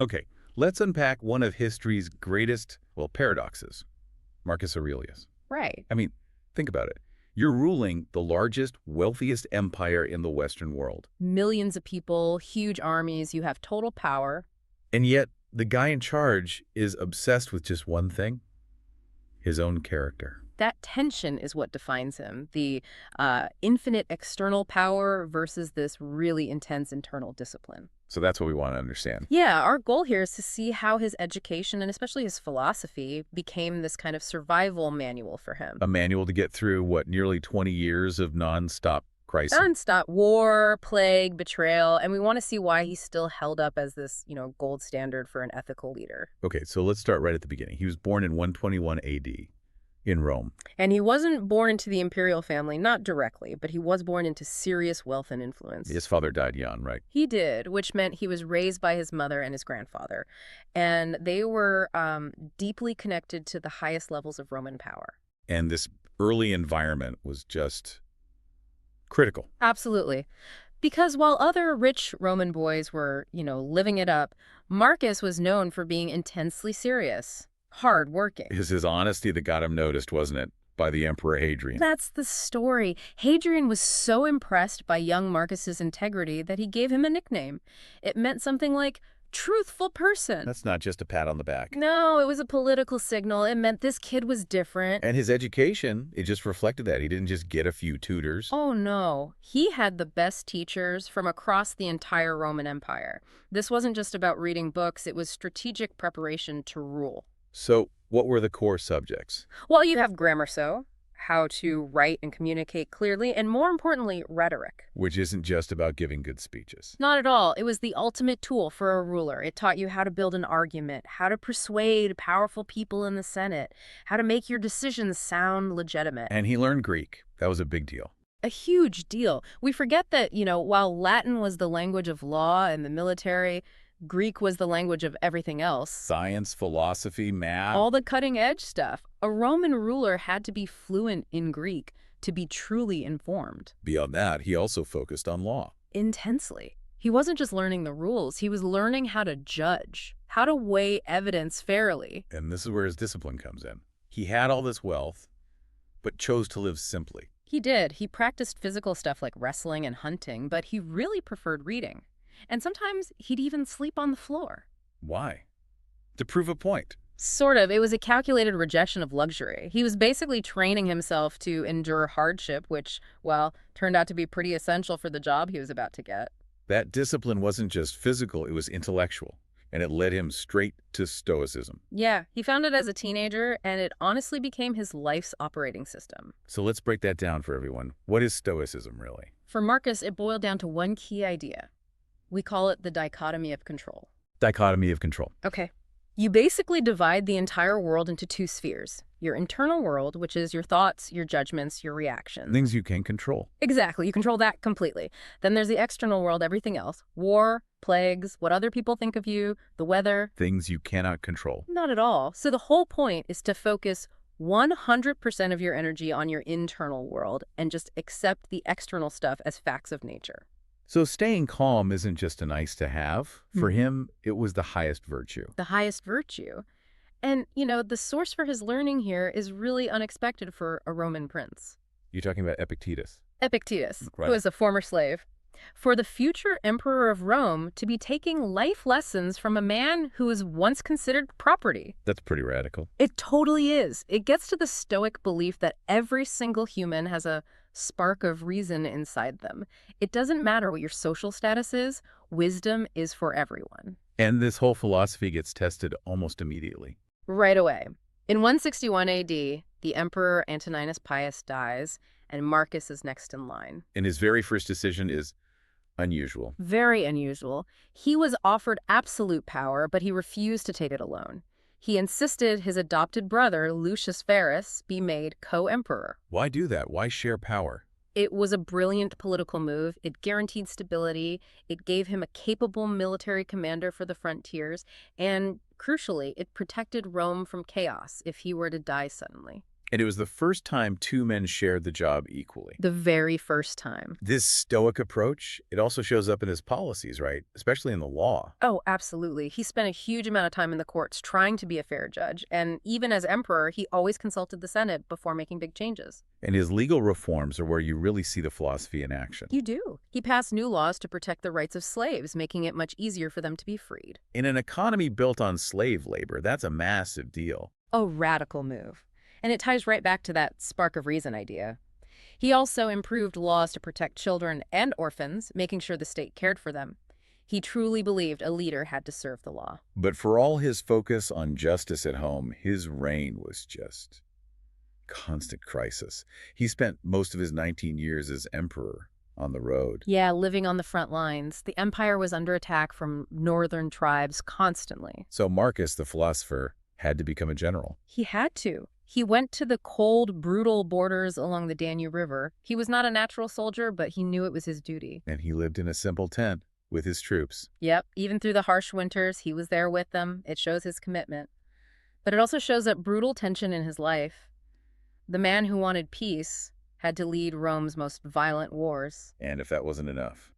Okay, let's unpack one of history's greatest, well, paradoxes, Marcus Aurelius. Right. I mean, think about it. You're ruling the largest, wealthiest empire in the Western world. Millions of people, huge armies, you have total power. And yet, the guy in charge is obsessed with just one thing, his own character. That tension is what defines him, the infinite external power versus this really intense internal discipline. So that's what we want to understand. Yeah, our goal here is to see how his education and especially his philosophy became this kind of survival manual for him. A manual to get through, what, nearly 20 years of nonstop crisis. Nonstop war, plague, betrayal, and we want to see why he's still held up as this, gold standard for an ethical leader. Okay, so let's start right at the beginning. He was born in 121 AD in Rome. And he wasn't born into the imperial family, not directly, but he was born into serious wealth and influence. His father died young, right? He did, which meant he was raised by his mother and his grandfather. And they were deeply connected to the highest levels of Roman power. And this early environment was just critical. Absolutely. Because while other rich Roman boys were, living it up, Marcus was known for being intensely serious, hard-working. It was his honesty that got him noticed, wasn't it, by the Emperor Hadrian? That's the story. Hadrian was so impressed by young Marcus's integrity that he gave him a nickname. It meant something like truthful person. That's not just a pat on the back. No, it was a political signal. It meant this kid was different. And his education, it just reflected that. He didn't just get a few tutors. Oh, no. He had the best teachers from across the entire Roman Empire. This wasn't just about reading books. It was strategic preparation to rule. So what were the core subjects? Well, you have grammar, how to write and communicate clearly, and more importantly, rhetoric. Which isn't just about giving good speeches. Not at all. It was the ultimate tool for a ruler. It taught you how to build an argument, how to persuade powerful people in the Senate, how to make your decisions sound legitimate. And he learned Greek. That was a big deal. A huge deal. We forget that, while Latin was the language of law and the military, Greek was the language of everything else. Science, philosophy, math. All the cutting-edge stuff. A Roman ruler had to be fluent in Greek to be truly informed. Beyond that, he also focused on law. Intensely. He wasn't just learning the rules, he was learning how to judge, how to weigh evidence fairly. And this is where his discipline comes in. He had all this wealth, but chose to live simply. He did. He practiced physical stuff like wrestling and hunting, but he really preferred reading. And sometimes he'd even sleep on the floor. Why? To prove a point. Sort of. It was a calculated rejection of luxury. He was basically training himself to endure hardship, which, well, turned out to be pretty essential for the job he was about to get. That discipline wasn't just physical, it was intellectual. And it led him straight to Stoicism. Yeah, he found it as a teenager, and it honestly became his life's operating system. So let's break that down for everyone. What is Stoicism, really? For Marcus, it boiled down to one key idea. We call it the dichotomy of control. Dichotomy of control. Okay. You basically divide the entire world into two spheres. Your internal world, which is your thoughts, your judgments, your reactions. Things you can control. Exactly. You control that completely. Then there's the external world, everything else. War, plagues, what other people think of you, the weather. Things you cannot control. Not at all. So the whole point is to focus 100% of your energy on your internal world and just accept the external stuff as facts of nature. So staying calm isn't just a nice to have. For him, it was the highest virtue. The highest virtue. And, the source for his learning here is really unexpected for a Roman prince. You're talking about Epictetus. Epictetus, Right. who was a former slave. For the future emperor of Rome to be taking life lessons from a man who was once considered property. That's pretty radical. It totally is. It gets to the Stoic belief that every single human has a spark of reason inside them. It doesn't matter what your social status is, wisdom is for everyone. And this whole philosophy gets tested almost immediately. Right away. In 161 AD, the Emperor Antoninus Pius dies, and Marcus is next in line. And his very first decision is unusual. Very unusual. He was offered absolute power, but he refused to take it alone. He insisted his adopted brother, Lucius Verus, be made co-emperor. Why do that? Why share power? It was a brilliant political move. It guaranteed stability. It gave him a capable military commander for the frontiers. And crucially, it protected Rome from chaos if he were to die suddenly. And it was the first time two men shared the job equally. The very first time. This Stoic approach, it also shows up in his policies, right? Especially in the law. Oh, absolutely. He spent a huge amount of time in the courts trying to be a fair judge, and even as emperor, he always consulted the Senate before making big changes. And his legal reforms are where you really see the philosophy in action. You do. He passed new laws to protect the rights of slaves, making it much easier for them to be freed. In an economy built on slave labor, that's a massive deal. A radical move. And it ties right back to that spark of reason idea. He also improved laws to protect children and orphans, making sure the state cared for them. He truly believed a leader had to serve the law. But for all his focus on justice at home, his reign was just constant crisis. He spent most of his 19 years as emperor on the road. Yeah, living on the front lines. The empire was under attack from northern tribes constantly. So Marcus, the philosopher, had to become a general. He had to. He went to the cold, brutal borders along the Danube River. He was not a natural soldier, but he knew it was his duty. And he lived in a simple tent with his troops. Yep, even through the harsh winters, he was there with them. It shows his commitment. But it also shows up brutal tension in his life. The man who wanted peace had to lead Rome's most violent wars. And if that wasn't enough,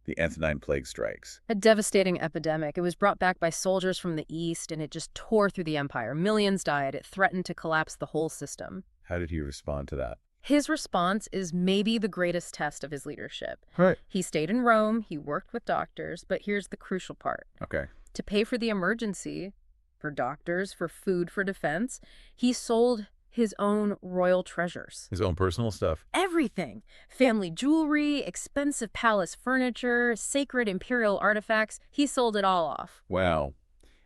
the Antonine Plague strikes. A devastating epidemic. It was brought back by soldiers from the east, and it just tore through the empire. Millions died. It threatened to collapse the whole system. How did he respond to that? His response is maybe the greatest test of his leadership. Right. He stayed in Rome, he worked with doctors, but here's the crucial part. Okay. To pay for the emergency, for doctors, for food, for defense, he sold his own royal treasures. His own personal stuff. Everything. Family jewelry, expensive palace furniture, sacred imperial artifacts. He sold it all off. Wow.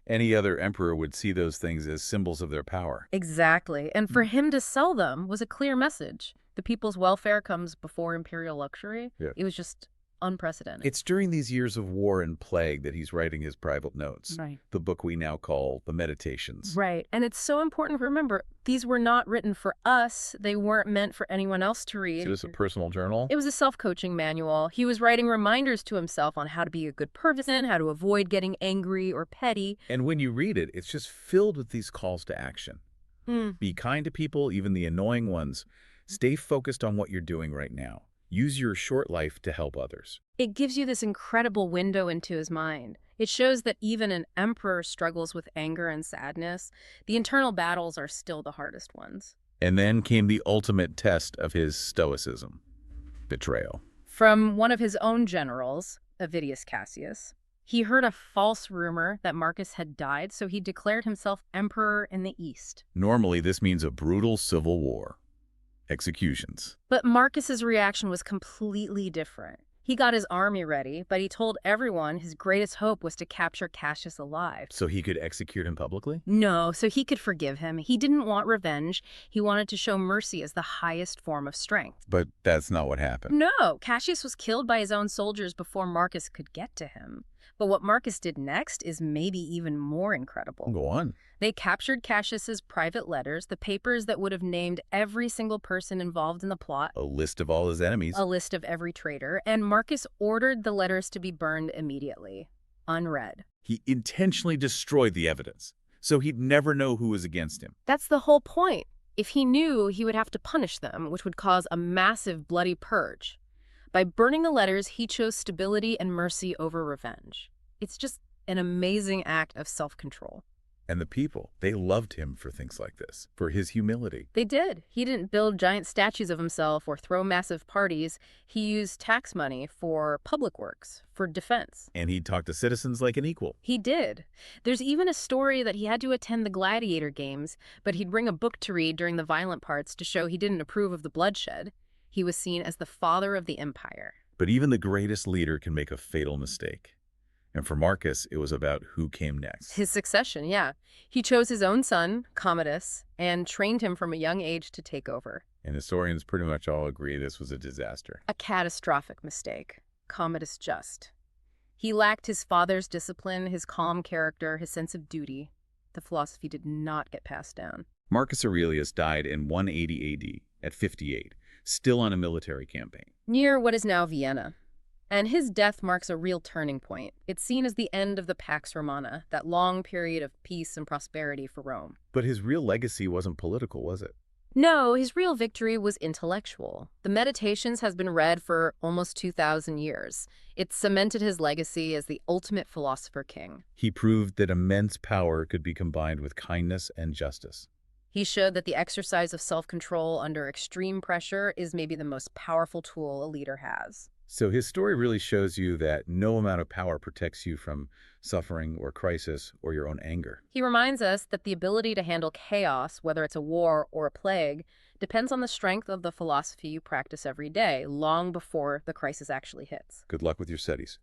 Any other emperor would see those things as symbols of their power. Exactly. And for him to sell them was a clear message. The people's welfare comes before imperial luxury. Yeah. It was just unprecedented. It's during these years of war and plague that he's writing his private notes, Right. the book we now call the Meditations. Right. And it's so important to remember, these were not written for us. They weren't meant for anyone else to read. So this a personal journal? It was a self-coaching manual. He was writing reminders to himself on how to be a good person, how to avoid getting angry or petty. And when you read it, it's just filled with these calls to action. Be kind to people, even the annoying ones. Stay focused on what you're doing right now. Use your short life to help others. It gives you this incredible window into his mind. It shows that even an emperor struggles with anger and sadness. The internal battles are still the hardest ones. And then came the ultimate test of his stoicism, betrayal. From one of his own generals, Avidius Cassius, he heard a false rumor that Marcus had died, so he declared himself emperor in the East. Normally, this means a brutal civil war. Executions. But Marcus's reaction was completely different. He got his army ready, but he told everyone his greatest hope was to capture Cassius alive. So he could execute him publicly? No, so he could forgive him. He didn't want revenge. He wanted to show mercy as the highest form of strength. But that's not what happened. No, Cassius was killed by his own soldiers before Marcus could get to him. But what Marcus did next is maybe even more incredible. Go on. They captured Cassius's private letters, the papers that would have named every single person involved in the plot, A list of all his enemies. a list of every traitor, and Marcus ordered the letters to be burned immediately, unread. He intentionally destroyed the evidence, so he'd never know who was against him. That's the whole point. If he knew, he would have to punish them, which would cause a massive bloody purge. By burning the letters, he chose stability and mercy over revenge. It's just an amazing act of self-control. And the people, they loved him for things like this, for his humility. They did. He didn't build giant statues of himself or throw massive parties. He used tax money for public works, for defense. And he'd talk to citizens like an equal. He did. There's even a story that he had to attend the gladiator games, but he'd bring a book to read during the violent parts to show he didn't approve of the bloodshed. He was seen as the father of the empire. But even the greatest leader can make a fatal mistake. And for Marcus, it was about who came next. His succession, yeah. He chose his own son, Commodus, and trained him from a young age to take over. And historians pretty much all agree this was a disaster. A catastrophic mistake. Commodus just. He lacked his father's discipline, his calm character, his sense of duty. The philosophy did not get passed down. Marcus Aurelius died in 180 AD at 58, still on a military campaign. Near what is now Vienna. And his death marks a real turning point. It's seen as the end of the Pax Romana, that long period of peace and prosperity for Rome. But his real legacy wasn't political, was it? No, his real victory was intellectual. The Meditations has been read for almost 2,000 years. It cemented his legacy as the ultimate philosopher king. He proved that immense power could be combined with kindness and justice. He showed that the exercise of self-control under extreme pressure is maybe the most powerful tool a leader has. So his story really shows you that no amount of power protects you from suffering or crisis or your own anger. He reminds us that the ability to handle chaos, whether it's a war or a plague, depends on the strength of the philosophy you practice every day, long before the crisis actually hits. Good luck with your studies.